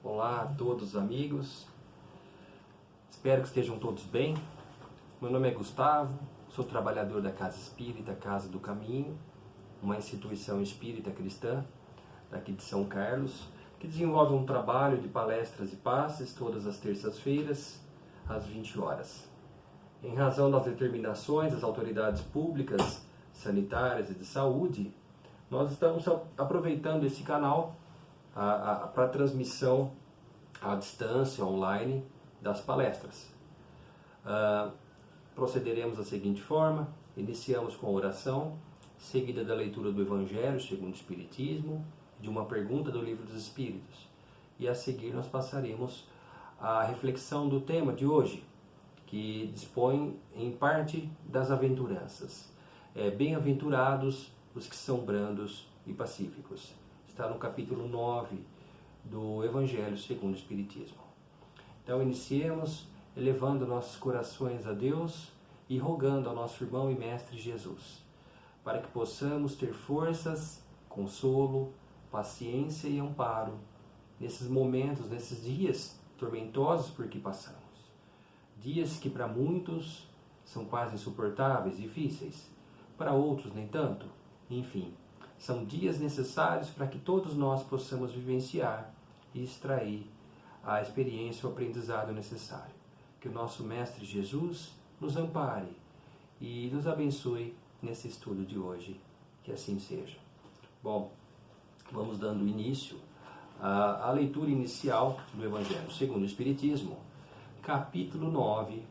Olá a todos amigos, espero que estejam todos bem. Meu nome é Gustavo, sou trabalhador da Casa Espírita Casa do Caminho, uma instituição espírita cristã daqui de São Carlos, que desenvolve um trabalho de palestras e passes todas as terças-feiras, às 20 horas. Em razão das determinações das autoridades públicas, sanitárias e de saúde, nós estamos aproveitando esse canal para a transmissão à distância, online, das palestras. Procederemos da seguinte forma: iniciamos com a oração, seguida da leitura do Evangelho segundo o Espiritismo, de uma pergunta do Livro dos Espíritos. E a seguir nós passaremos à reflexão do tema de hoje, que dispõe em parte das aventuranças. Bem-aventurados os que são brandos e pacíficos. Está no capítulo 9 do Evangelho segundo o Espiritismo. Então iniciemos elevando nossos corações a Deus e rogando ao nosso irmão e mestre Jesus, para que possamos ter forças, consolo, paciência e amparo nesses momentos, nesses dias tormentosos por que passamos. Dias que para muitos são quase insuportáveis, difíceis, para outros nem tanto. Enfim, são dias necessários para que todos nós possamos vivenciar e extrair a experiência, o aprendizado necessário. Que o nosso Mestre Jesus nos ampare e nos abençoe nesse estudo de hoje. Que assim seja. Bom, vamos dando início à leitura inicial do Evangelho segundo o Espiritismo, capítulo 9,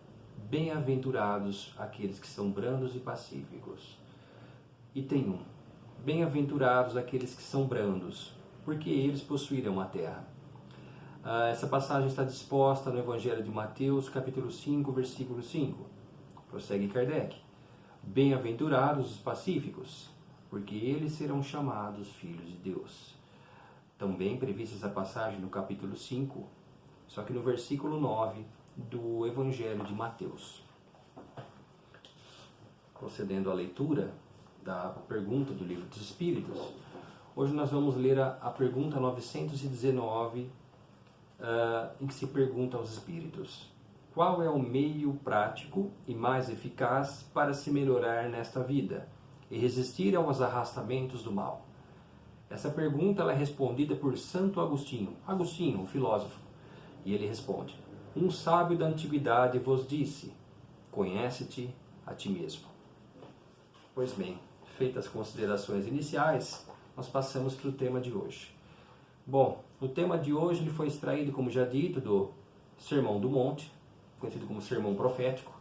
Bem-aventurados aqueles que são brandos e pacíficos. Item 1. Bem-aventurados aqueles que são brandos, porque eles possuirão a terra. Essa passagem está disposta no Evangelho de Mateus, capítulo 5, versículo 5. Prossegue Kardec. Bem-aventurados os pacíficos, porque eles serão chamados filhos de Deus. Também prevista essa passagem no capítulo 5, só que no versículo 9 do Evangelho de Mateus. Procedendo à leitura da pergunta do Livro dos Espíritos, hoje nós vamos ler a pergunta 919, em que se pergunta aos Espíritos: qual é o meio prático e mais eficaz para se melhorar nesta vida e resistir aos arrastamentos do mal? Essa pergunta ela é respondida por Santo Agostinho, o filósofo, e ele responde: um sábio da antiguidade vos disse, conhece-te a ti mesmo. Pois bem, feitas as considerações iniciais, nós passamos para o tema de hoje. Bom, o tema de hoje ele foi extraído, como já dito, do Sermão do Monte, conhecido como Sermão Profético,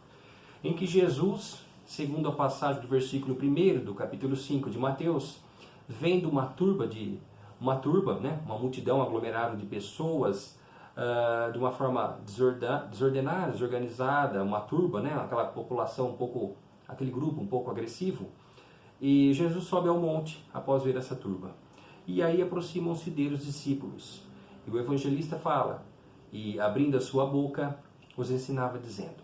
em que Jesus, segundo a passagem do versículo 1 do capítulo 5 de Mateus, vendo uma multidão aglomerada de pessoas, de uma forma desordenada, desorganizada, uma turba, aquela população aquele grupo um pouco agressivo, e Jesus sobe ao monte após ver essa turba. E aí aproximam-se dele os discípulos. E o evangelista fala, e abrindo a sua boca, os ensinava dizendo.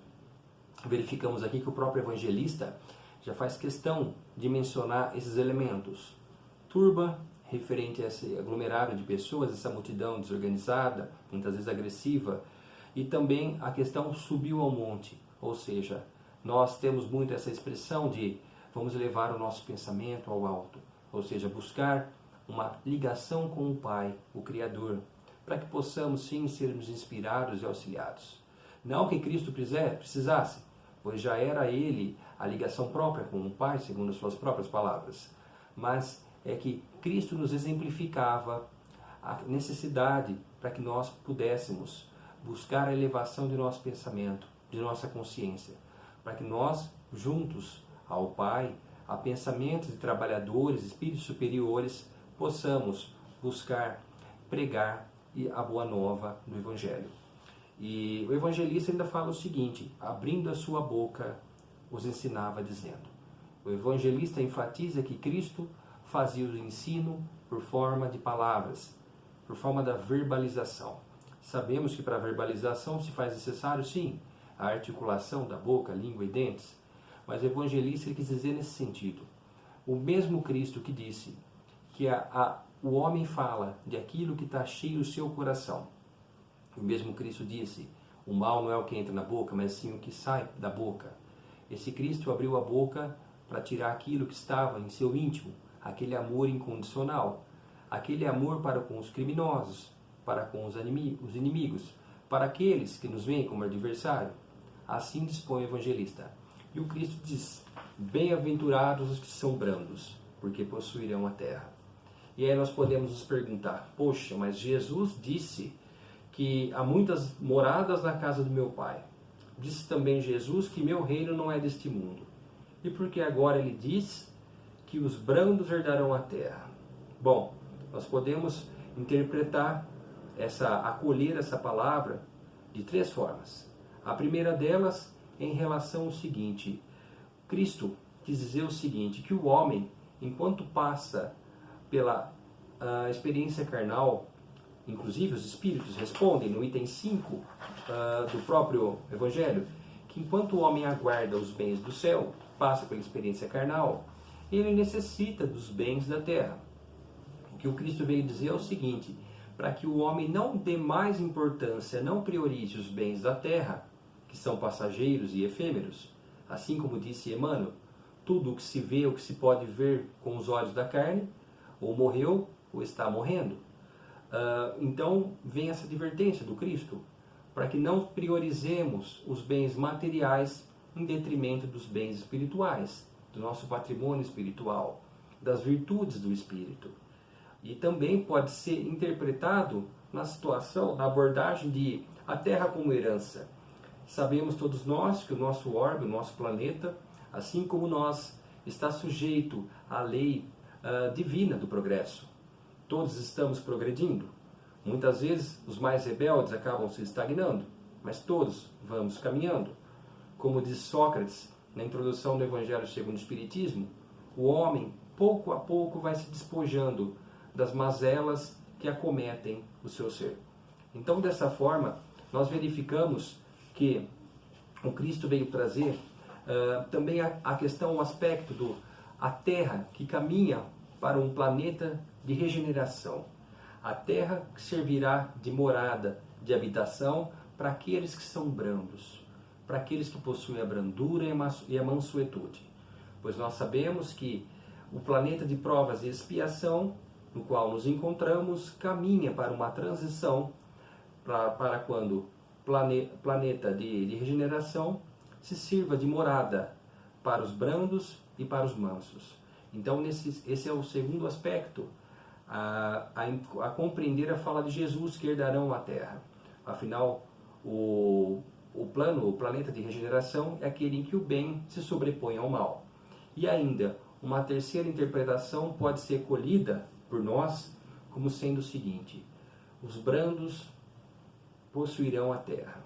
Verificamos aqui que o próprio evangelista já faz questão de mencionar esses elementos. Turba, referente a esse aglomerado de pessoas, essa multidão desorganizada, muitas vezes agressiva, e também a questão subiu ao monte, ou seja, nós temos muito essa expressão de vamos levar o nosso pensamento ao alto, ou seja, buscar uma ligação com o Pai, o Criador, para que possamos sim sermos inspirados e auxiliados. Não que Cristo precisasse, pois já era Ele a ligação própria com o Pai, segundo as suas próprias palavras, mas é que Cristo nos exemplificava a necessidade para que nós pudéssemos buscar a elevação de nosso pensamento, de nossa consciência, para que nós, juntos ao Pai, a pensamentos de trabalhadores, espíritos superiores, possamos buscar pregar a boa nova do Evangelho. E o evangelista ainda fala o seguinte, abrindo a sua boca, os ensinava dizendo. O evangelista enfatiza que Cristo fazia o ensino por forma de palavras, por forma da verbalização. Sabemos que para a verbalização se faz necessário, sim, a articulação da boca, língua e dentes, mas o evangelista quis dizer nesse sentido. O mesmo Cristo que disse que o homem fala de aquilo que está cheio o seu coração. O mesmo Cristo disse: o mal não é o que entra na boca, mas sim o que sai da boca. Esse Cristo abriu a boca para tirar aquilo que estava em seu íntimo, aquele amor incondicional, aquele amor para com os criminosos, para com os inimigos, para aqueles que nos veem como adversário. Assim dispõe o evangelista. E o Cristo diz: bem-aventurados os que são brandos, porque possuirão a terra. E aí nós podemos nos perguntar: poxa, mas Jesus disse que há muitas moradas na casa do meu Pai. Disse também Jesus que meu reino não é deste mundo. E por que agora ele diz que os brandos herdarão a terra? Bom, nós podemos interpretar acolher essa palavra de três formas. A primeira delas em relação ao seguinte: Cristo quis dizer o seguinte, que o homem, enquanto passa pela experiência carnal, inclusive os Espíritos respondem no item 5 do próprio Evangelho, que enquanto o homem aguarda os bens do céu, passa pela experiência carnal, ele necessita dos bens da terra. O que o Cristo veio dizer é o seguinte: para que o homem não dê mais importância, não priorize os bens da terra, que são passageiros e efêmeros, assim como disse Emmanuel, tudo o que se vê, o que se pode ver com os olhos da carne, ou morreu ou está morrendo. Então vem essa advertência do Cristo, para que não priorizemos os bens materiais em detrimento dos bens espirituais, do nosso patrimônio espiritual, das virtudes do Espírito. E também pode ser interpretado na situação, na abordagem de a Terra como herança. Sabemos todos nós que o nosso orbe, o nosso planeta, assim como nós, está sujeito à lei divina do progresso. Todos estamos progredindo. Muitas vezes os mais rebeldes acabam se estagnando, mas todos vamos caminhando. Como diz Sócrates na introdução do Evangelho segundo o Espiritismo, o homem pouco a pouco vai se despojando das mazelas que acometem o seu ser. Então, dessa forma, nós verificamos que o Cristo veio trazer também a questão, o aspecto a Terra que caminha para um planeta de regeneração. A Terra que servirá de morada, de habitação para aqueles que são brandos, para aqueles que possuem a brandura e a mansuetude. Pois nós sabemos que o planeta de provas e expiação, no qual nos encontramos, caminha para uma transição para quando o planeta de regeneração se sirva de morada para os brandos e para os mansos. Então, esse é o segundo aspecto, a compreender a fala de Jesus, que herdarão a terra. Afinal, o planeta de regeneração é aquele em que o bem se sobrepõe ao mal. E ainda, uma terceira interpretação pode ser colhida por nós como sendo o seguinte: os brandos possuirão a terra.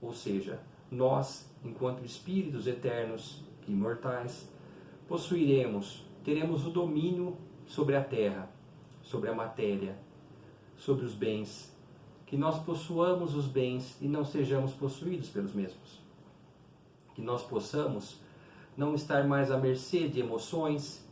Ou seja, nós, enquanto espíritos eternos e imortais, teremos o domínio sobre a terra, sobre a matéria, sobre os bens, que nós possuamos os bens e não sejamos possuídos pelos mesmos. Que nós possamos não estar mais à mercê de emoções,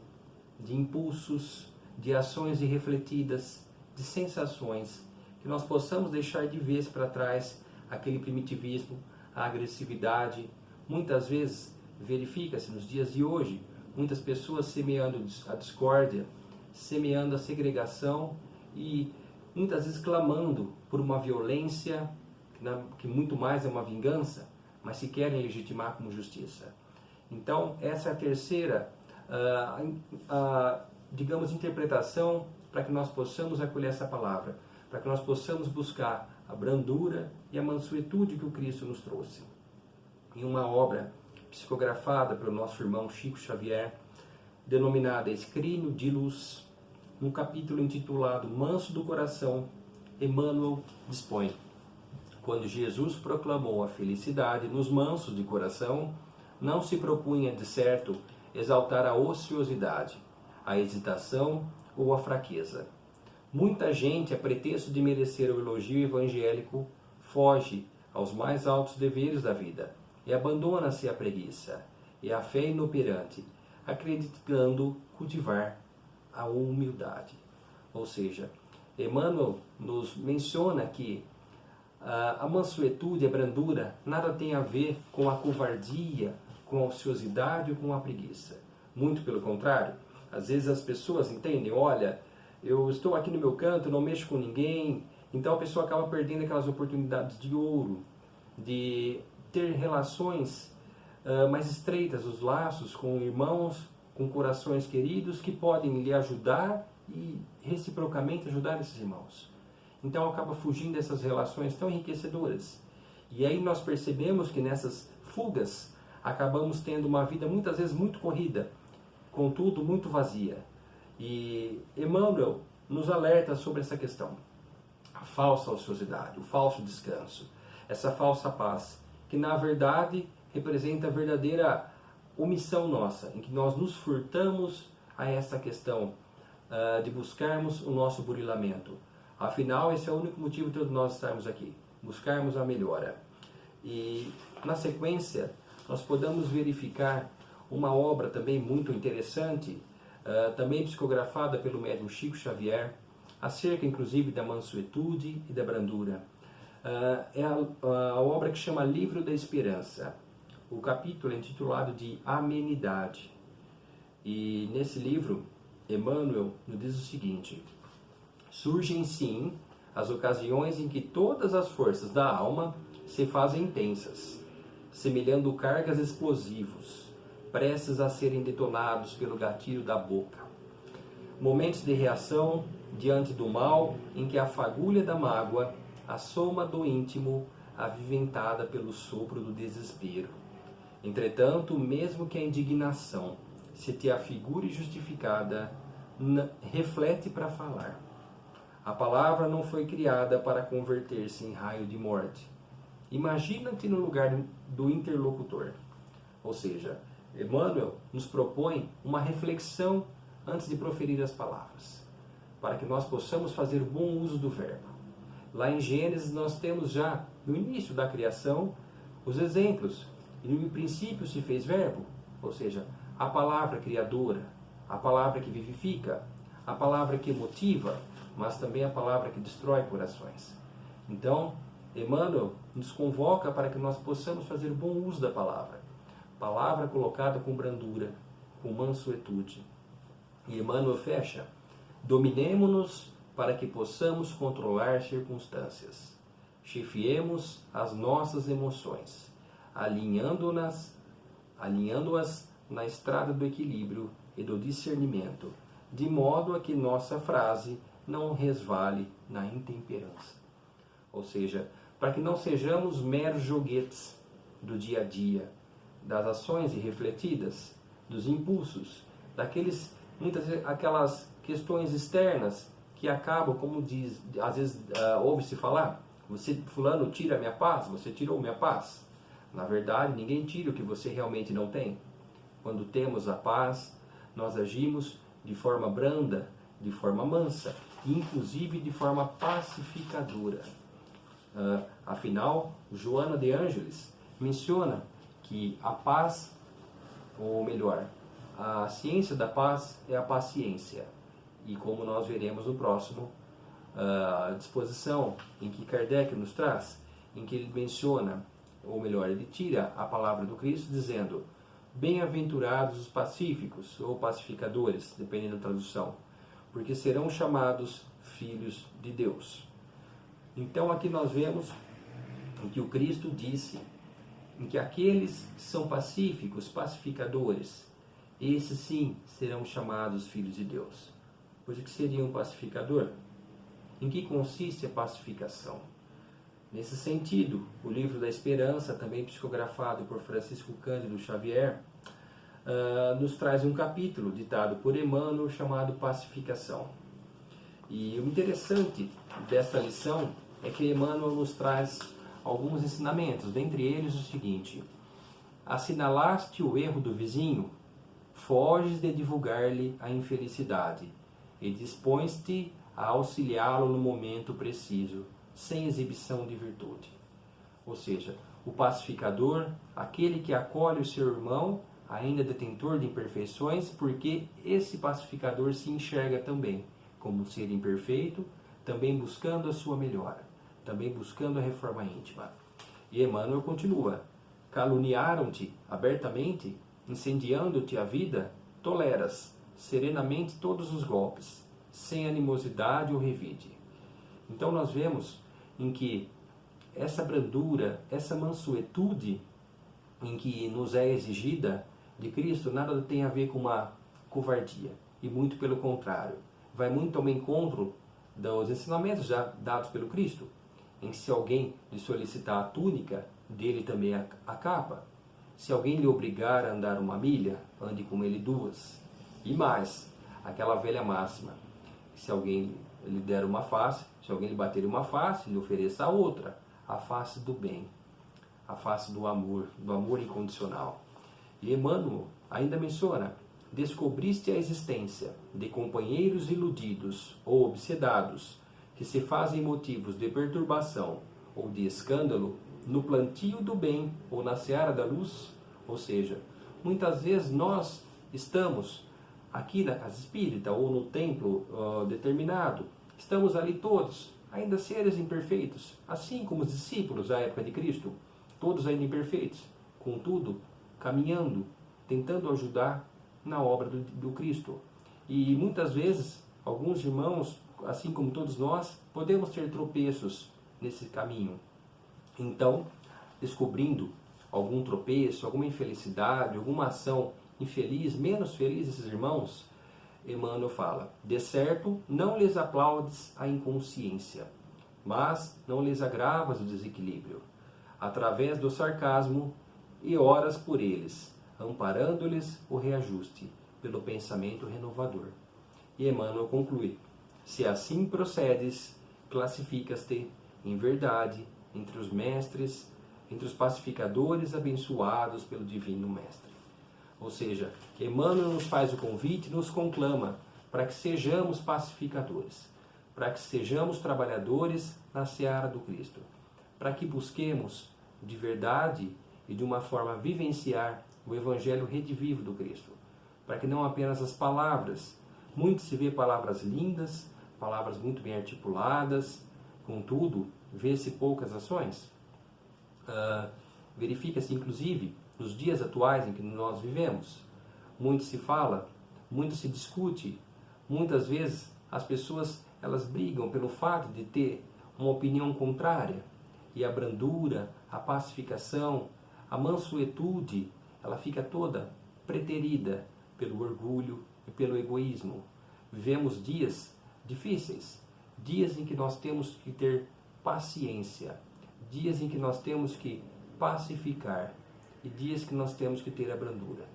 de impulsos, de ações irrefletidas, de sensações, que nós possamos deixar de vez para trás aquele primitivismo, a agressividade. Muitas vezes verifica-se nos dias de hoje muitas pessoas semeando a discórdia, semeando a segregação e muitas vezes clamando por uma violência que muito mais é uma vingança, mas se querem legitimar como justiça. Então, essa é a terceira, digamos, interpretação para que nós possamos acolher essa palavra, para que nós possamos buscar a brandura e a mansuetude que o Cristo nos trouxe. Em uma obra psicografada pelo nosso irmão Chico Xavier, denominada Escrínio de Luz, num capítulo intitulado Manso do Coração, Emmanuel dispõe: quando Jesus proclamou a felicidade nos mansos de coração, não se propunha, de certo, exaltar a ociosidade, a hesitação ou a fraqueza. Muita gente, a pretexto de merecer o elogio evangélico, foge aos mais altos deveres da vida e abandona-se à preguiça e à fé inoperante, acreditando cultivar a humildade. Ou seja, Emmanuel nos menciona que A mansuetude, a brandura, nada tem a ver com a covardia, com a ociosidade ou com a preguiça. Muito pelo contrário. Às vezes as pessoas entendem, olha, eu estou aqui no meu canto, não mexo com ninguém, então a pessoa acaba perdendo aquelas oportunidades de ouro, de ter relações mais estreitas, os laços com irmãos, com corações queridos que podem lhe ajudar e reciprocamente ajudar esses irmãos. Então acaba fugindo dessas relações tão enriquecedoras. E aí nós percebemos que nessas fugas acabamos tendo uma vida muitas vezes muito corrida, contudo muito vazia. E Emmanuel nos alerta sobre essa questão. A falsa ociosidade, o falso descanso, essa falsa paz, que na verdade representa a verdadeira omissão nossa, em que nós nos furtamos a essa questão de buscarmos o nosso burilamento. Afinal, esse é o único motivo de nós estarmos aqui, buscarmos a melhora. E na sequência, nós podemos verificar uma obra também muito interessante, também psicografada pelo médium Chico Xavier, acerca inclusive da mansuetude e da brandura. É a obra que chama Livro da Esperança. O capítulo é intitulado de Amenidade. E nesse livro, Emmanuel nos diz o seguinte: surgem sim as ocasiões em que todas as forças da alma se fazem intensas, semelhando cargas explosivos, prestes a serem detonados pelo gatilho da boca. Momentos de reação diante do mal em que a fagulha da mágoa assoma do íntimo, aviventada pelo sopro do desespero. Entretanto, mesmo que a indignação se te afigure justificada, reflete para falar. A palavra não foi criada para converter-se em raio de morte. Imagina-te no lugar do interlocutor. Ou seja, Emmanuel nos propõe uma reflexão antes de proferir as palavras, para que nós possamos fazer bom uso do verbo. Lá em Gênesis nós temos já, no início da criação, os exemplos. E no princípio se fez verbo, ou seja, a palavra criadora, a palavra que vivifica, a palavra que motiva, mas também a palavra que destrói corações. Então, Emmanuel nos convoca para que nós possamos fazer bom uso da palavra. Palavra colocada com brandura, com mansuetude. E Emmanuel fecha: dominemo-nos para que possamos controlar circunstâncias. Chefiemos as nossas emoções, alinhando-as na estrada do equilíbrio e do discernimento, de modo a que nossa frase não resvale na intemperança. Ou seja, para que não sejamos meros joguetes do dia a dia, das ações irrefletidas, dos impulsos, aquelas questões externas que acabam, como diz, às vezes ouve-se falar, fulano tira minha paz, você tirou minha paz. Na verdade, ninguém tira o que você realmente não tem. Quando temos a paz, nós agimos de forma branda, de forma mansa, inclusive de forma pacificadora. Afinal, Joana de Ângeles menciona que a paz, ou melhor, a ciência da paz é a paciência. E como nós veremos no próximo disposição em que Kardec nos traz, em que ele menciona, ou melhor, ele tira a palavra do Cristo dizendo: bem-aventurados os pacíficos ou pacificadores, dependendo da tradução, porque serão chamados filhos de Deus. Então aqui nós vemos em que o Cristo disse em que aqueles que são pacíficos, pacificadores, esses sim serão chamados filhos de Deus. Pois o que seria um pacificador? Em que consiste a pacificação? Nesse sentido, o Livro da Esperança, também psicografado por Francisco Cândido Xavier, nos traz um capítulo ditado por Emmanuel chamado Pacificação. E o interessante desta lição é que Emmanuel nos traz alguns ensinamentos, dentre eles o seguinte: assinalaste o erro do vizinho, foges de divulgar-lhe a infelicidade e dispões-te a auxiliá-lo no momento preciso, sem exibição de virtude. Ou seja, o pacificador, aquele que acolhe o seu irmão, ainda detentor de imperfeições, porque esse pacificador se enxerga também como um ser imperfeito, também buscando a sua melhora, também buscando a reforma íntima. E Emmanuel continua: caluniaram-te abertamente, incendiando-te a vida, toleras serenamente todos os golpes, sem animosidade ou revide. Então nós vemos em que essa brandura, essa mansuetude em que nos é exigida de Cristo, nada tem a ver com uma covardia, e muito pelo contrário, vai muito ao encontro dos ensinamentos já dados pelo Cristo, em que se alguém lhe solicitar a túnica, dele também a capa. Se alguém lhe obrigar a andar 1 milha, ande com ele 2. E mais, aquela velha máxima: se alguém lhe der uma face, se alguém lhe bater uma face, lhe ofereça a outra, a face do bem, a face do amor incondicional. E Emmanuel ainda menciona: descobriste a existência de companheiros iludidos ou obsedados, que se fazem motivos de perturbação ou de escândalo no plantio do bem ou na seara da luz? Ou seja, muitas vezes nós estamos aqui na casa espírita ou no templo determinado, estamos ali todos, ainda seres imperfeitos, assim como os discípulos da época de Cristo, todos ainda imperfeitos, contudo, caminhando, tentando ajudar na obra do Cristo. E muitas vezes, alguns irmãos, assim como todos nós, podemos ter tropeços nesse caminho. Então, descobrindo algum tropeço, alguma infelicidade, alguma ação infeliz, menos feliz desses irmãos, Emmanuel fala: de certo, não lhes aplaudes a inconsciência, mas não lhes agravas o desequilíbrio, através do sarcasmo, e oras por eles, amparando-lhes o reajuste pelo pensamento renovador. E Emmanuel conclui: se assim procedes, classificas-te em verdade entre os mestres, entre os pacificadores abençoados pelo Divino Mestre. Ou seja, Emmanuel nos faz o convite, nos conclama para que sejamos pacificadores, para que sejamos trabalhadores na seara do Cristo, para que busquemos de verdade e de uma forma vivenciar o Evangelho redivivo do Cristo, para que não apenas as palavras, muito se vê palavras lindas, palavras muito bem articuladas, contudo, vê-se poucas ações. Verifica-se, inclusive, nos dias atuais em que nós vivemos. Muito se fala, muito se discute, muitas vezes as pessoas elas brigam pelo fato de ter uma opinião contrária, e a brandura, a pacificação, a mansuetude, ela fica toda preterida pelo orgulho e pelo egoísmo. Vivemos dias difíceis, dias em que nós temos que ter paciência, dias em que nós temos que pacificar e dias que nós temos que ter a brandura.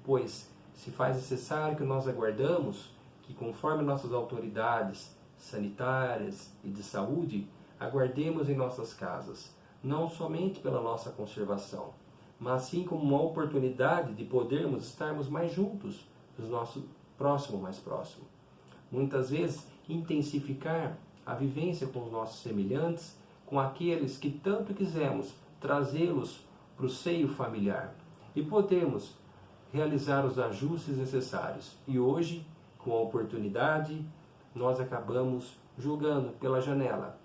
Pois se faz necessário que nós aguardamos que, conforme nossas autoridades sanitárias e de saúde, aguardemos em nossas casas, não somente pela nossa conservação, mas sim como uma oportunidade de podermos estarmos mais juntos do nosso próximo mais próximo. Muitas vezes, intensificar a vivência com os nossos semelhantes, com aqueles que tanto quisemos trazê-los para o seio familiar, e podemos realizar os ajustes necessários. E hoje, com a oportunidade, nós acabamos julgando pela janela.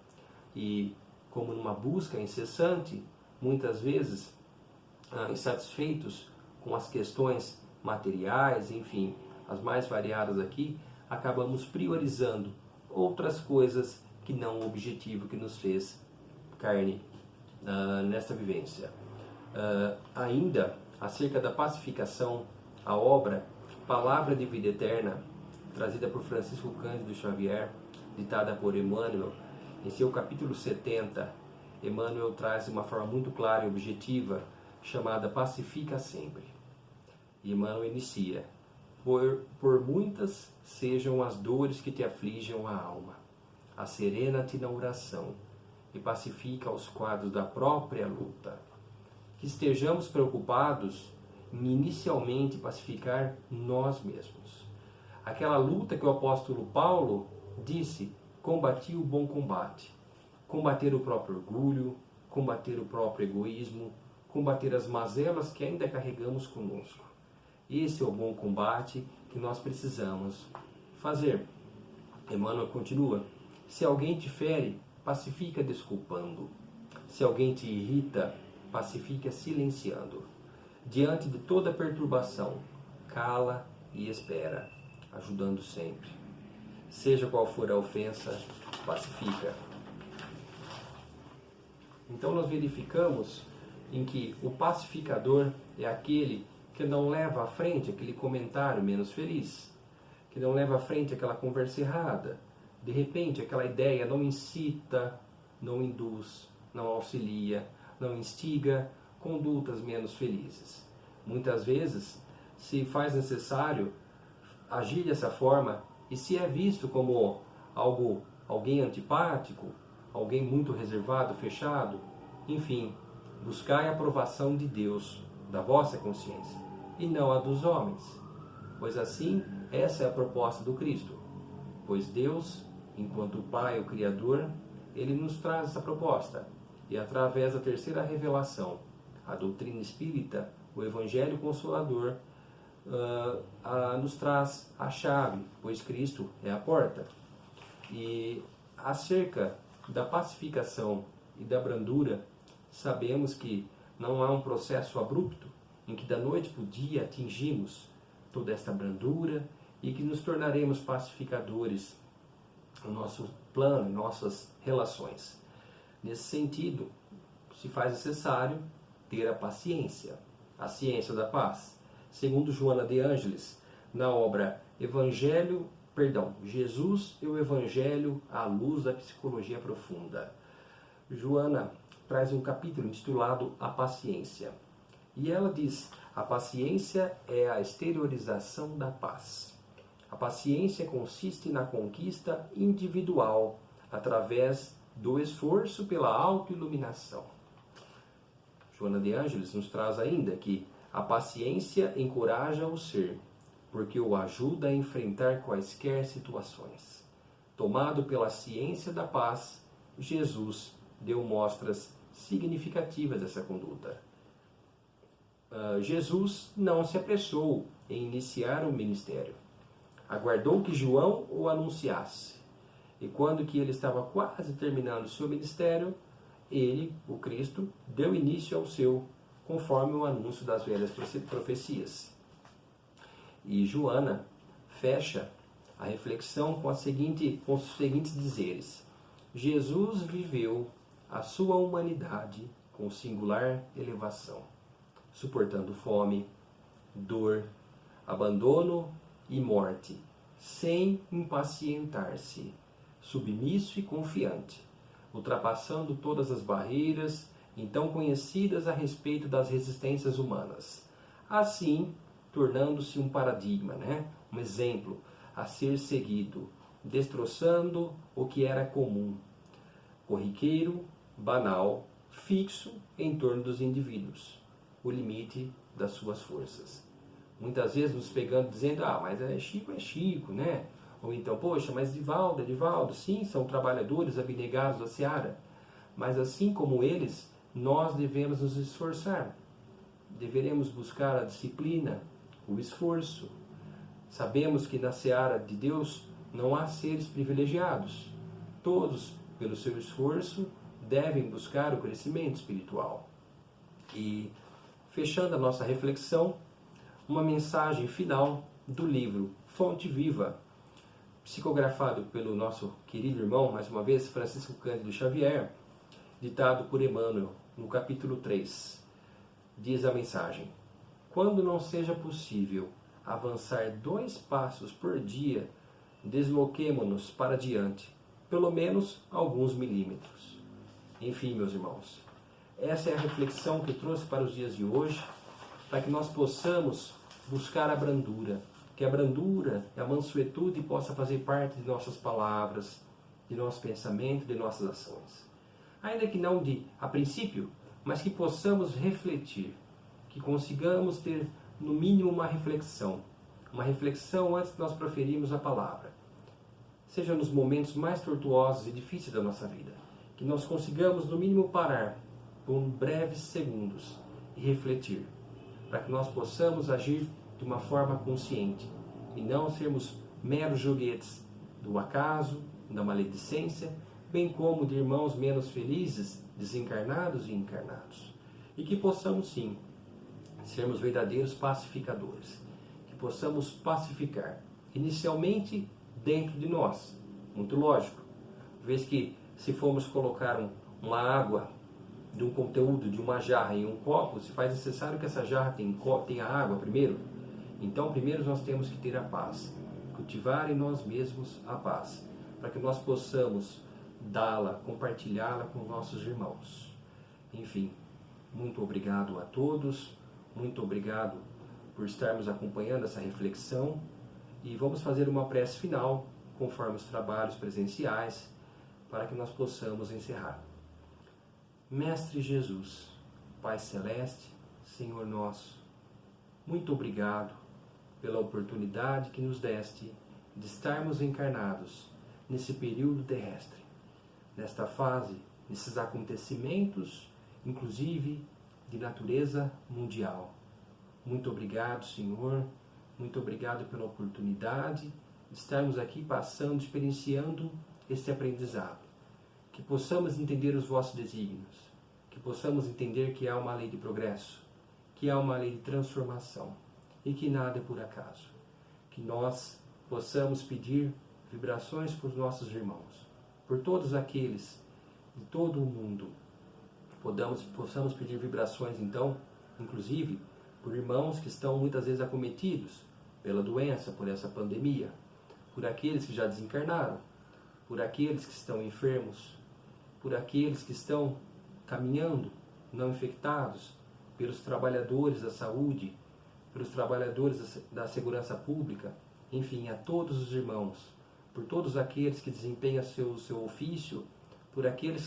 E, como numa busca incessante, muitas vezes insatisfeitos com as questões materiais, enfim, as mais variadas aqui, acabamos priorizando outras coisas que não o objetivo que nos fez carne nesta vivência. Ainda, acerca da pacificação, a obra Palavra de Vida Eterna, trazida por Francisco Cândido Xavier, ditada por Emmanuel, em seu capítulo 70, Emmanuel traz de uma forma muito clara e objetiva, chamada Pacifica Sempre. E Emmanuel inicia: por muitas sejam as dores que te afligem a alma, asserena-te na oração e pacifica os quadros da própria luta. Que estejamos preocupados em inicialmente pacificar nós mesmos. Aquela luta que o apóstolo Paulo disse: combati o bom combate. Combater o próprio orgulho, combater o próprio egoísmo, combater as mazelas que ainda carregamos conosco. Esse é o bom combate que nós precisamos fazer. Emmanuel continua: se alguém te fere, pacifica desculpando. Se alguém te irrita, pacifica silenciando. Diante de toda perturbação, cala e espera, ajudando sempre. Seja qual for a ofensa, pacifica. Então nós verificamos em que o pacificador é aquele que não leva à frente aquele comentário menos feliz, que não leva à frente aquela conversa errada. De repente, aquela ideia não incita, não induz, não auxilia, não instiga condutas menos felizes. Muitas vezes se faz necessário agir dessa forma e se é visto como alguém antipático, alguém muito reservado, fechado, enfim, buscai a aprovação de Deus, da vossa consciência, e não a dos homens. Pois assim, essa é a proposta do Cristo. Pois Deus, enquanto o Pai, o Criador, Ele nos traz essa proposta. E através da terceira revelação, a doutrina espírita, o Evangelho Consolador, nos traz a chave, pois Cristo é a porta. E acerca da pacificação e da brandura, sabemos que não há um processo abrupto em que da noite para o dia atingimos toda esta brandura e que nos tornaremos pacificadores no nosso plano, em nossas relações. Nesse sentido, se faz necessário ter a paciência, a ciência da paz. Segundo Joana de Ângeles, na obra Jesus e o Evangelho à luz da psicologia profunda. Joana traz um capítulo intitulado A Paciência. E ela diz: a paciência é a exteriorização da paz. A paciência consiste na conquista individual através do esforço pela autoiluminação. Joana de Ângeles nos traz ainda que a paciência encoraja o ser, porque o ajuda a enfrentar quaisquer situações. Tomado pela ciência da paz, Jesus deu mostras significativas dessa conduta. Jesus não se apressou em iniciar o ministério. Aguardou que João o anunciasse. E quando que ele estava quase terminando o seu ministério, ele, o Cristo, deu início ao seu, conforme o anúncio das velhas profecias. E Joana fecha a reflexão com os seguintes dizeres: Jesus viveu a sua humanidade com singular elevação, suportando fome, dor, abandono e morte, sem impacientar-se, submisso e confiante, ultrapassando todas as barreiras então conhecidas a respeito das resistências humanas. Assim, tornando-se um paradigma, um exemplo a ser seguido, destroçando o que era comum, corriqueiro, banal, fixo em torno dos indivíduos, o limite das suas forças. Muitas vezes nos pegando dizendo: mas é Chico, né? Ou então, poxa, mas Divaldo é Divaldo. Sim, são trabalhadores abnegados da seara. Mas assim como eles, nós devemos nos esforçar. Deveremos buscar a disciplina, o esforço. Sabemos que na seara de Deus não há seres privilegiados. Todos, pelo seu esforço, devem buscar o crescimento espiritual. E, fechando a nossa reflexão, uma mensagem final do livro Fonte Viva, psicografado pelo nosso querido irmão, mais uma vez, Francisco Cândido Xavier, ditado por Emmanuel, no capítulo 3. Diz a mensagem: quando não seja possível avançar 2 passos por dia, desloquemo-nos para diante, pelo menos alguns milímetros. Enfim, meus irmãos, essa é a reflexão que eu trouxe para os dias de hoje, para que nós possamos buscar a brandura, que a brandura e a mansuetude possa fazer parte de nossas palavras, de nosso pensamento, de nossas ações. Ainda que não a princípio, mas que possamos refletir, que consigamos ter no mínimo uma reflexão antes de nós proferirmos a palavra. Seja nos momentos mais tortuosos e difíceis da nossa vida, que nós consigamos no mínimo parar por breves segundos e refletir, para que nós possamos agir de uma forma consciente e não sermos meros joguetes do acaso, da maledicência, bem como de irmãos menos felizes, desencarnados e encarnados. E que possamos sim sermos verdadeiros pacificadores, que possamos pacificar, inicialmente dentro de nós, muito lógico, vez que se formos colocar uma água de um conteúdo, de uma jarra em um copo, se faz necessário que essa jarra tenha água primeiro. Então, primeiro nós temos que ter a paz, cultivar em nós mesmos a paz, para que nós possamos dá-la, compartilhá-la com nossos irmãos. Enfim, muito obrigado a todos, muito obrigado por estarmos acompanhando essa reflexão e vamos fazer uma prece final, conforme os trabalhos presenciais, para que nós possamos encerrar. Mestre Jesus, Pai Celeste, Senhor nosso, muito obrigado pela oportunidade que nos deste de estarmos encarnados nesse período terrestre, nesta fase, nesses acontecimentos, inclusive de natureza mundial. Muito obrigado, Senhor, muito obrigado pela oportunidade de estarmos aqui passando, experienciando este aprendizado. Que possamos entender os vossos desígnios, que possamos entender que há uma lei de progresso, que há uma lei de transformação e que nada é por acaso. Que nós possamos pedir vibrações por nossos irmãos, por todos aqueles de todo o mundo. Possamos pedir vibrações, então, inclusive, por irmãos que estão muitas vezes acometidos pela doença, por essa pandemia, por aqueles que já desencarnaram, por aqueles que estão enfermos, por aqueles que estão caminhando não infectados, pelos trabalhadores da saúde, pelos trabalhadores da segurança pública, enfim, a todos os irmãos, por todos aqueles que desempenham seu ofício, por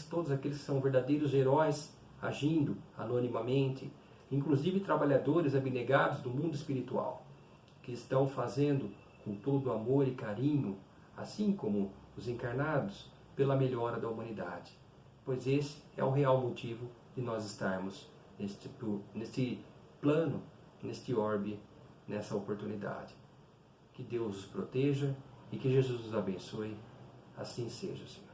todos aqueles que são verdadeiros heróis agindo anonimamente, inclusive trabalhadores abnegados do mundo espiritual, que estão fazendo com todo amor e carinho, assim como os encarnados, pela melhora da humanidade. Pois esse é o real motivo de nós estarmos neste plano, neste orbe, nessa oportunidade. Que Deus os proteja e que Jesus os abençoe. Assim seja, Senhor.